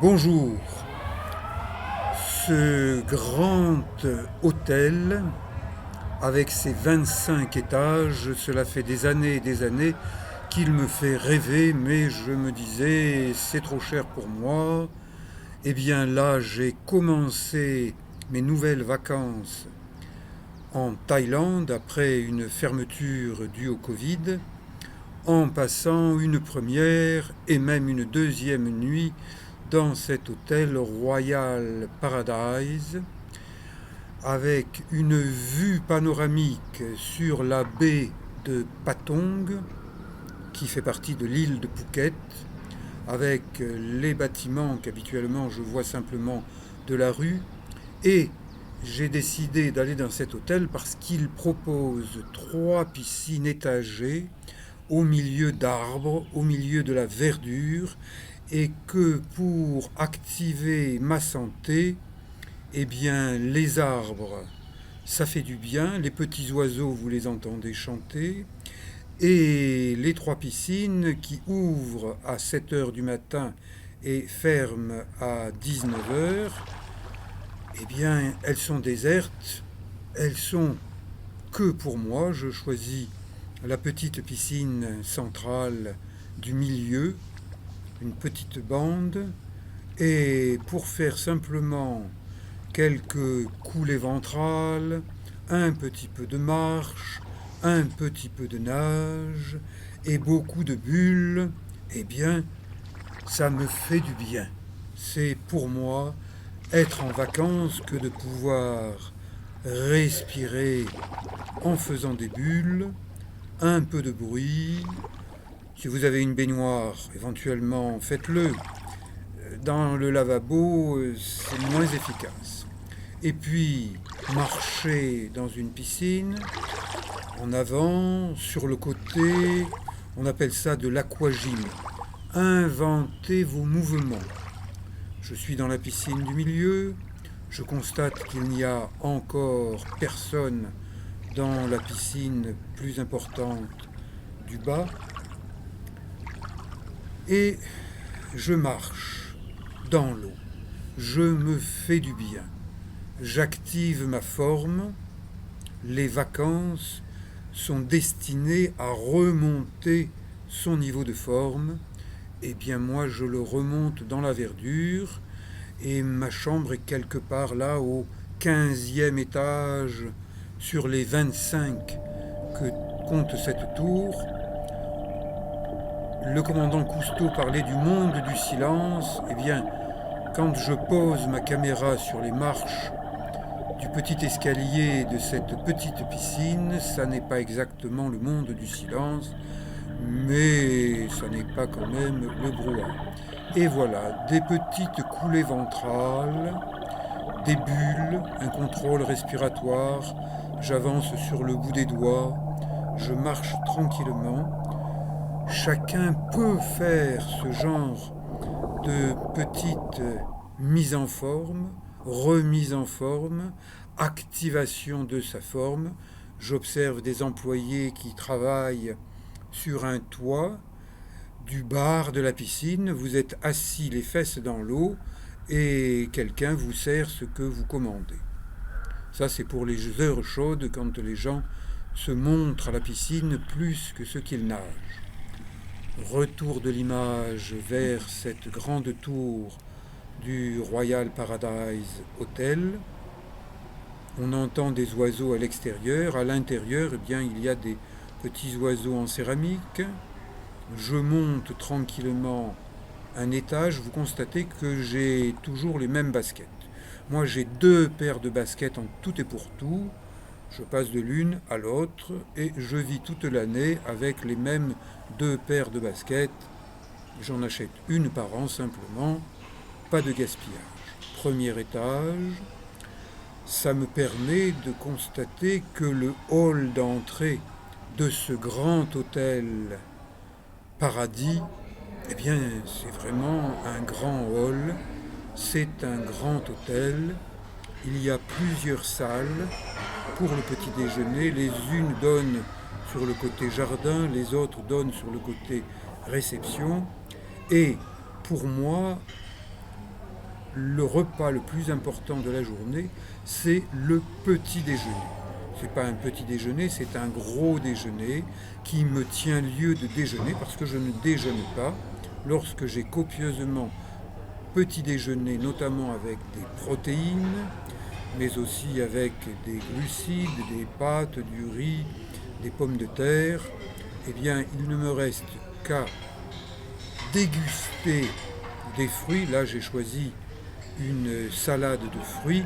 Bonjour. Ce grand hôtel, avec ses 25 étages, cela fait des années et des années qu'il me fait rêver, mais je me disais, c'est trop cher pour moi. Eh bien là, j'ai commencé mes nouvelles vacances en Thaïlande après une fermeture due au Covid, en passant une première et même une deuxième nuit dans cet hôtel Royal Paradise avec une vue panoramique sur la baie de Patong qui fait partie de l'île de Phuket avec les bâtiments qu'habituellement je vois simplement de la rue. Et j'ai décidé d'aller dans cet hôtel parce qu'il propose 3 piscines étagées au milieu d'arbres, au milieu de la verdure, et que pour activer ma santé, eh bien les arbres, ça fait du bien, les petits oiseaux, vous les entendez chanter, et les 3 piscines qui ouvrent à 7 heures du matin et ferment à 19 heures, eh bien elles sont désertes, elles sont que pour moi, je choisis la petite piscine centrale du milieu, une petite bande, et pour faire simplement quelques coulées ventrales, un petit peu de marche, un petit peu de nage et beaucoup de bulles, eh bien, ça me fait du bien. C'est pour moi être en vacances que de pouvoir respirer en faisant des bulles, un peu de bruit. Si vous avez une baignoire, éventuellement faites-le. Dans le lavabo, c'est moins efficace. Et puis, marcher dans une piscine, en avant, sur le côté, on appelle ça de l'aquagym. Inventez vos mouvements. Je suis dans la piscine du milieu, je constate qu'il n'y a encore personne dans la piscine plus importante du bas, et je marche dans l'eau. Je me fais du bien. J'active ma forme. Les vacances sont destinées à remonter son niveau de forme. Eh bien moi je le remonte dans la verdure et ma chambre est quelque part là au 15e étage sur les 25 que compte cette tour. Le commandant Cousteau parlait du monde du silence. Eh bien, quand je pose ma caméra sur les marches du petit escalier de cette petite piscine, ça n'est pas exactement le monde du silence, mais ça n'est pas quand même le brouhaha. Et voilà, des petites coulées ventrales, des bulles, un contrôle respiratoire, j'avance sur le bout des doigts, je marche tranquillement. Chacun peut faire ce genre de petite mise en forme, remise en forme, activation de sa forme. J'observe des employés qui travaillent sur un toit du bar de la piscine. Vous êtes assis les fesses dans l'eau et quelqu'un vous sert ce que vous commandez. Ça, c'est pour les heures chaudes quand les gens se montrent à la piscine plus que ce qu'ils nagent. Retour de l'image vers cette grande tour du Royal Paradise Hotel. On entend des oiseaux à l'extérieur. À l'intérieur, eh bien, il y a des petits oiseaux en céramique. Je monte tranquillement un étage. Vous constatez que j'ai toujours les mêmes baskets. Moi, j'ai 2 paires de baskets en tout et pour tout. Je passe de l'une à l'autre et je vis toute l'année avec les mêmes 2 paires de baskets. J'en achète une par an simplement, pas de gaspillage. Premier étage, ça me permet de constater que le hall d'entrée de ce grand hôtel Paradis, eh bien c'est vraiment un grand hall, c'est un grand hôtel. Il y a plusieurs salles pour le petit déjeuner. Les unes donnent sur le côté jardin, les autres donnent sur le côté réception. Et pour moi, le repas le plus important de la journée, c'est le petit déjeuner. C'est pas un petit déjeuner, c'est un gros déjeuner qui me tient lieu de déjeuner parce que je ne déjeune pas lorsque j'ai copieusement petit déjeuner, notamment avec des protéines, mais aussi avec des glucides, des pâtes, du riz, des pommes de terre. Eh bien, il ne me reste qu'à déguster des fruits. Là, j'ai choisi une salade de fruits.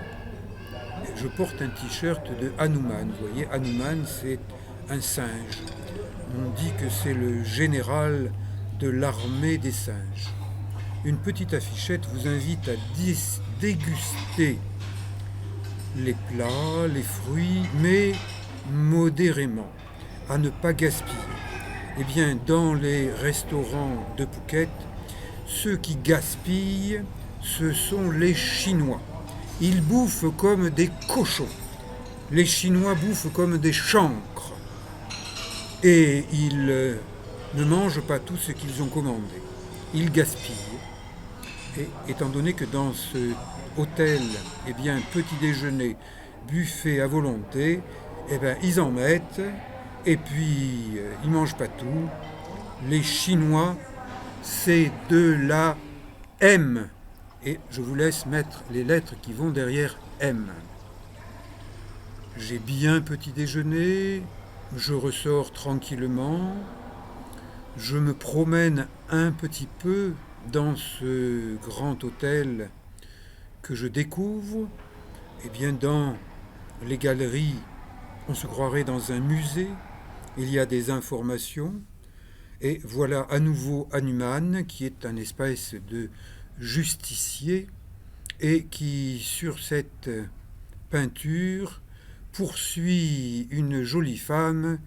Je porte un t-shirt de Hanuman. Vous voyez, Hanuman, c'est un singe. On dit que c'est le général de l'armée des singes. Une petite affichette vous invite à déguster les plats, les fruits, mais modérément, à ne pas gaspiller. Eh bien, dans les restaurants de Phuket, ceux qui gaspillent, ce sont les Chinois. Ils bouffent comme des cochons. Les Chinois bouffent comme des chancres. Et ils ne mangent pas tout ce qu'ils ont commandé. Ils gaspillent. Et étant donné que dans ce hôtel, eh bien, petit déjeuner, buffet à volonté, eh bien, ils en mettent, et puis ils ne mangent pas tout. Les Chinois, c'est de la M. Et je vous laisse mettre les lettres qui vont derrière M. J'ai bien petit déjeuner, je ressors tranquillement, je me promène un petit peu dans ce grand hôtel que je découvre. Eh bien, dans les galeries, on se croirait dans un musée, il y a des informations. Et voilà à nouveau Hanuman, qui est un espèce de justicier, et qui, sur cette peinture, poursuit une jolie femme,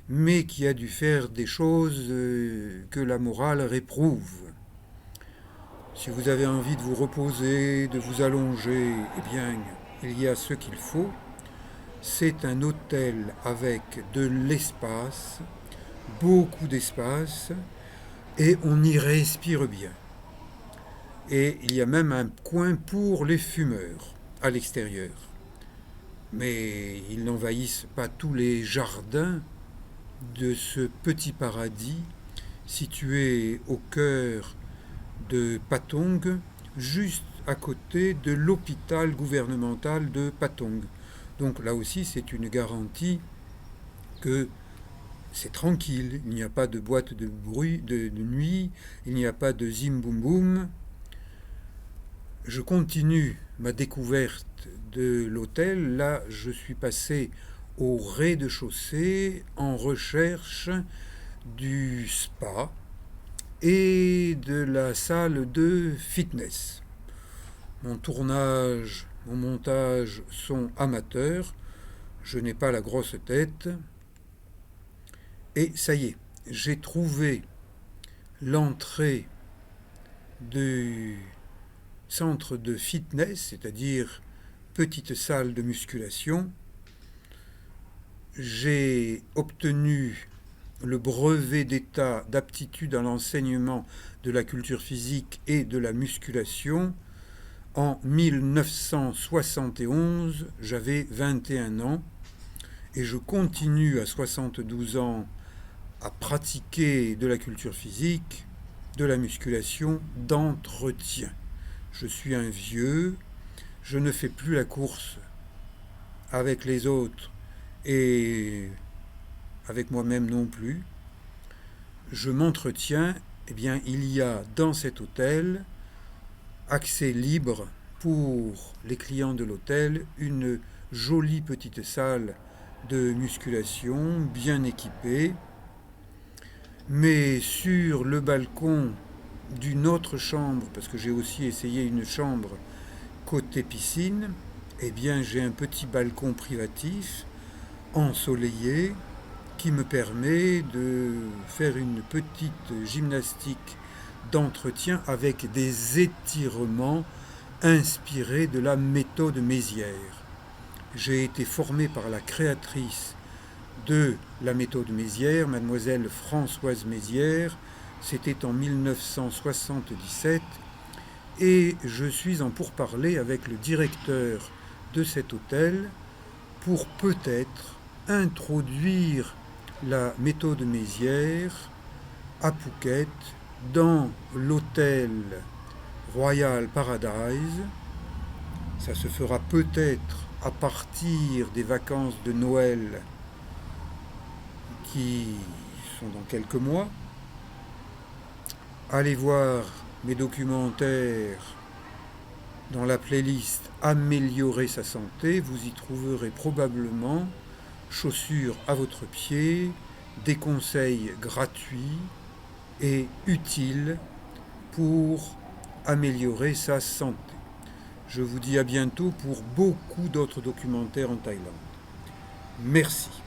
mais qui a dû faire des choses que la morale réprouve. Si vous avez envie de vous reposer, de vous allonger, eh bien, il y a ce qu'il faut. C'est un hôtel avec de l'espace, beaucoup d'espace, et on y respire bien. Et il y a même un coin pour les fumeurs à l'extérieur. Mais ils n'envahissent pas tous les jardins de ce petit paradis situé au cœur de Patong, juste à côté de l'hôpital gouvernemental de Patong. Donc là aussi, c'est une garantie que c'est tranquille, il n'y a pas de boîte de bruit de nuit, il n'y a pas de zim boum boum. Je continue ma découverte de l'hôtel. Là, je suis passé au rez-de-chaussée en recherche du spa et de la salle de fitness. Mon tournage, mon montage sont amateurs. Je n'ai pas la grosse tête. Et ça y est, j'ai trouvé l'entrée du centre de fitness, c'est-à-dire petite salle de musculation. J'ai obtenu le brevet d'état d'aptitude à l'enseignement de la culture physique et de la musculation en 1971. J'avais 21 ans et je continue à 72 ans à pratiquer de la culture physique, de la musculation, d'entretien. Je suis un vieux, je ne fais plus la course avec les autres et avec moi-même non plus. Je m'entretiens. Eh bien, il y a dans cet hôtel accès libre pour les clients de l'hôtel, une jolie petite salle de musculation bien équipée. Mais sur le balcon d'une autre chambre, parce que j'ai aussi essayé une chambre côté piscine, eh bien j'ai un petit balcon privatif ensoleillé qui me permet de faire une petite gymnastique d'entretien avec des étirements inspirés de la méthode Mézières. J'ai été formé par la créatrice de la méthode Mézières, mademoiselle Françoise Mézières. C'était en 1977. et je suis en pourparlers avec le directeur de cet hôtel pour peut-être introduire la méthode Mézières à Phuket dans l'hôtel Royal Paradise. Ça se fera peut-être à partir des vacances de Noël qui sont dans quelques mois. Allez voir mes documentaires dans la playlist Améliorer sa santé. Vous y trouverez probablement chaussures à votre pied, des conseils gratuits et utiles pour améliorer sa santé. Je vous dis à bientôt pour beaucoup d'autres documentaires en Thaïlande. Merci.